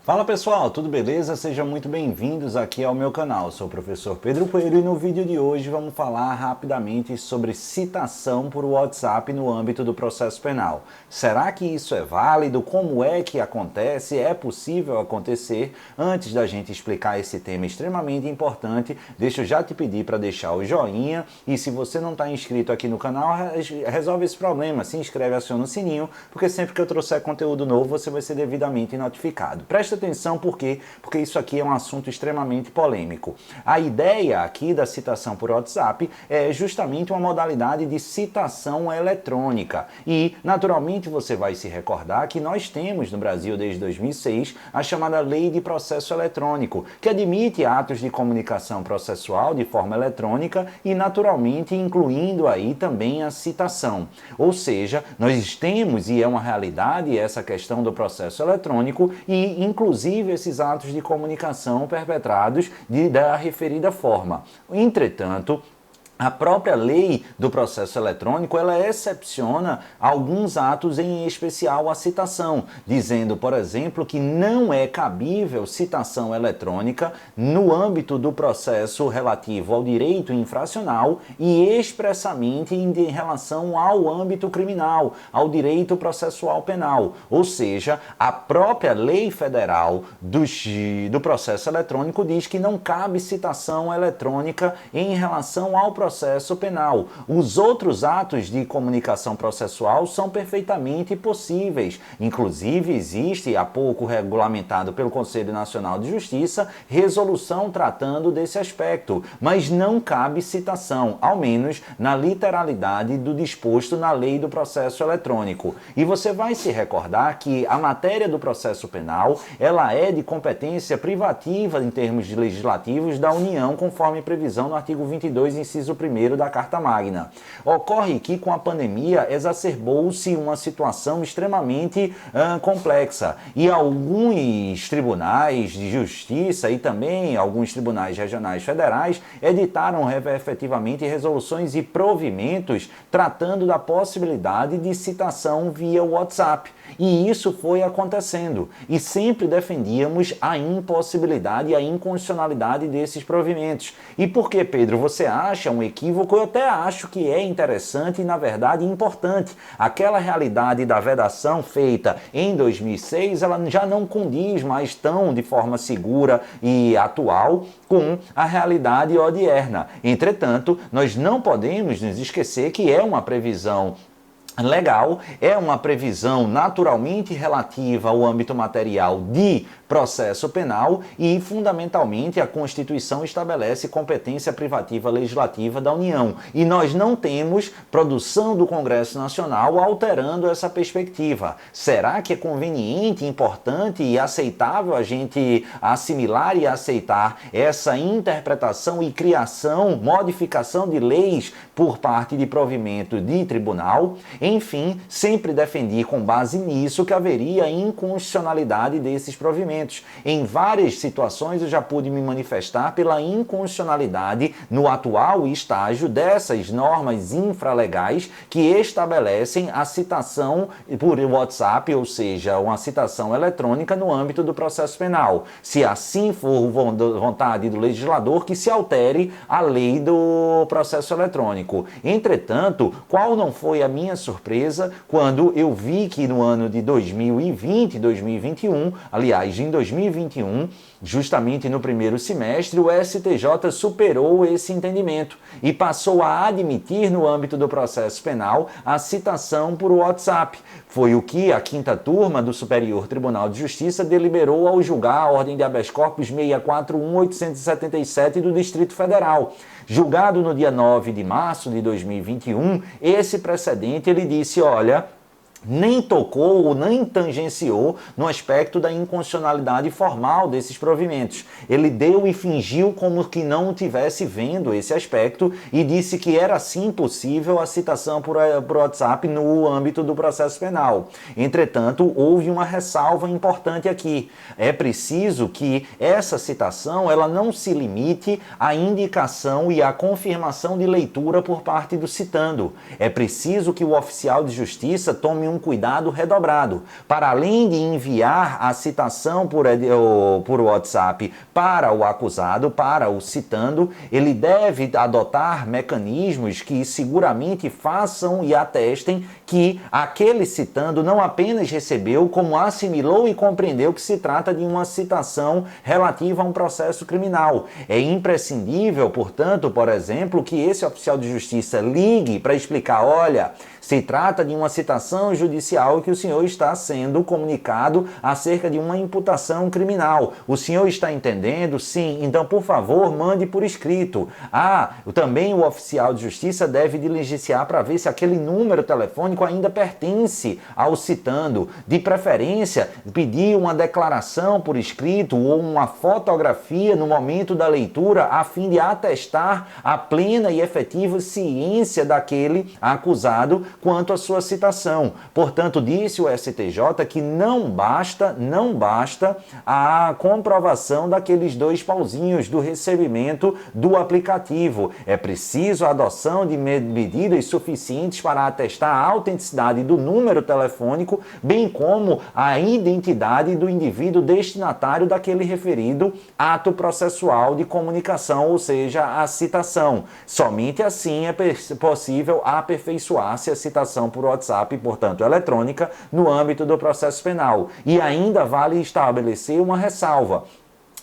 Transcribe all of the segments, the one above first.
Fala pessoal, tudo beleza? Sejam muito bem-vindos aqui ao meu canal. Sou o professor Pedro Coelho e no vídeo de hoje vamos falar rapidamente sobre citação por WhatsApp no âmbito do processo penal. Será que isso é válido? Como é que acontece? É possível acontecer? Antes da gente explicar esse tema extremamente importante, deixa eu já te pedir para deixar o joinha e se você não está inscrito aqui no canal, resolve esse problema, se inscreve, aciona o sininho, porque sempre que eu trouxer conteúdo novo você vai ser devidamente notificado. Presta atenção porque isso aqui é um assunto extremamente polêmico. A ideia aqui da citação por WhatsApp é justamente uma modalidade de citação eletrônica e, naturalmente, você vai se recordar que nós temos no Brasil desde 2006 a chamada Lei de Processo Eletrônico, que admite atos de comunicação processual de forma eletrônica e, naturalmente, incluindo aí também a citação. Ou seja, nós temos, e é uma realidade, essa questão do processo eletrônico e, inclusive, esses atos de comunicação perpetrados da referida forma. Entretanto, a própria lei do processo eletrônico, ela excepciona alguns atos, em especial a citação, dizendo, por exemplo, que não é cabível citação eletrônica no âmbito do processo relativo ao direito infracional e expressamente em relação ao âmbito criminal, ao direito processual penal. Ou seja, a própria lei federal do processo eletrônico diz que não cabe citação eletrônica em relação ao processo penal. Os outros atos de comunicação processual são perfeitamente possíveis. Inclusive, existe, há pouco regulamentado pelo Conselho Nacional de Justiça, resolução tratando desse aspecto, mas não cabe citação, ao menos na literalidade do disposto na lei do processo eletrônico. E você vai se recordar que a matéria do processo penal, ela é de competência privativa em termos legislativos da União, conforme previsão no artigo 22, inciso 1º da Carta Magna. Ocorre que com a pandemia exacerbou-se uma situação extremamente complexa e alguns tribunais de justiça e também alguns tribunais regionais federais editaram efetivamente resoluções e provimentos tratando da possibilidade de citação via WhatsApp. E isso foi acontecendo. E sempre defendíamos a impossibilidade e a inconstitucionalidade desses provimentos. E por que, Pedro, você acha um equívoco? Eu até acho que é interessante e, na verdade, importante. Aquela realidade da vedação feita em 2006, ela já não condiz mais tão de forma segura e atual com a realidade odierna. Entretanto, nós não podemos nos esquecer que é uma previsão legal, é uma previsão naturalmente relativa ao âmbito material de processo penal e, fundamentalmente, a Constituição estabelece competência privativa legislativa da União. E nós não temos produção do Congresso Nacional alterando essa perspectiva. Será que é conveniente, importante e aceitável a gente assimilar e aceitar essa interpretação e criação, modificação de leis por parte de provimento de tribunal? Enfim, sempre defendi com base nisso que haveria inconstitucionalidade desses provimentos. Em várias situações eu já pude me manifestar pela inconstitucionalidade no atual estágio dessas normas infralegais que estabelecem a citação por WhatsApp, ou seja, uma citação eletrônica no âmbito do processo penal. Se assim for vontade do legislador, que se altere a lei do processo eletrônico. Entretanto, qual não foi a minha surpresa quando eu vi que no ano de 2020 e 2021, aliás, em 2021, justamente no primeiro semestre, o STJ superou esse entendimento e passou a admitir no âmbito do processo penal a citação por WhatsApp. Foi o que a 5ª turma do Superior Tribunal de Justiça deliberou ao julgar a ordem de habeas corpus 641.877 do Distrito Federal. Julgado no dia 9 de março de 2021, esse precedente ele disse, olha, nem tocou ou nem tangenciou no aspecto da inconstitucionalidade formal desses provimentos. Ele deu e fingiu como que não estivesse vendo esse aspecto e disse que era sim possível a citação por WhatsApp no âmbito do processo penal. Entretanto, houve uma ressalva importante aqui. É preciso que essa citação ela não se limite à indicação e à confirmação de leitura por parte do citando. É preciso que o oficial de justiça tome um cuidado redobrado. Para além de enviar a citação por WhatsApp para o acusado, para o citando, ele deve adotar mecanismos que seguramente façam e atestem que aquele citando não apenas recebeu, como assimilou e compreendeu que se trata de uma citação relativa a um processo criminal. É imprescindível, portanto, por exemplo, que esse oficial de justiça ligue para explicar, olha, se trata de uma citação judicial que o senhor está sendo comunicado acerca de uma imputação criminal. O senhor está entendendo? Sim. Então, por favor, mande por escrito. Também o oficial de justiça deve diligenciar para ver se aquele número telefônico ainda pertence ao citando. De preferência, pedir uma declaração por escrito ou uma fotografia no momento da leitura a fim de atestar a plena e efetiva ciência daquele acusado quanto à sua citação. Portanto, disse o STJ que não basta a comprovação daqueles 2 pauzinhos do recebimento do aplicativo. É preciso a adoção de medidas suficientes para atestar a autenticidade do número telefônico, bem como a identidade do indivíduo destinatário daquele referido ato processual de comunicação, ou seja, a citação. Somente assim é possível aperfeiçoar-se a citação por WhatsApp, portanto eletrônica, no âmbito do processo penal. E ainda vale estabelecer uma ressalva.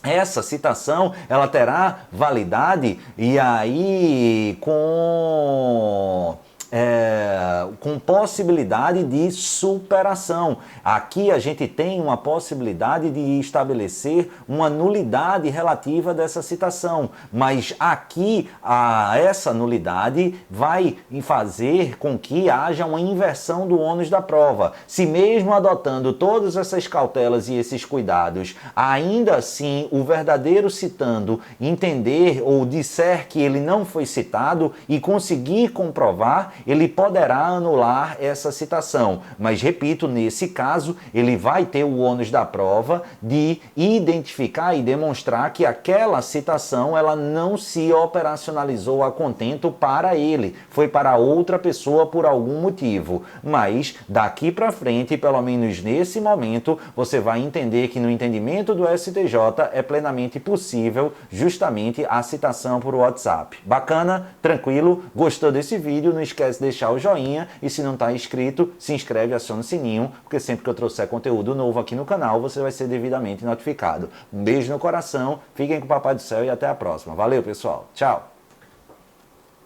Essa citação, ela terá validade e aí com possibilidade de superação. Aqui a gente tem uma possibilidade de estabelecer uma nulidade relativa dessa citação, mas aqui essa nulidade vai fazer com que haja uma inversão do ônus da prova. Se mesmo adotando todas essas cautelas e esses cuidados, ainda assim o verdadeiro citando entender ou disser que ele não foi citado e conseguir comprovar, ele poderá anular essa citação. Mas, repito, nesse caso, ele vai ter o ônus da prova de identificar e demonstrar que aquela citação ela não se operacionalizou a contento para ele, foi para outra pessoa por algum motivo. Mas, daqui para frente, pelo menos nesse momento, você vai entender que no entendimento do STJ é plenamente possível justamente a citação por WhatsApp. Bacana? Tranquilo? Gostou desse vídeo? Não esquece de deixar o joinha e se não está inscrito, se inscreve e aciona o sininho, porque sempre que eu trouxer conteúdo novo aqui no canal, você vai ser devidamente notificado. Um beijo no coração, fiquem com o Papai do Céu e até a próxima. Valeu, pessoal. Tchau!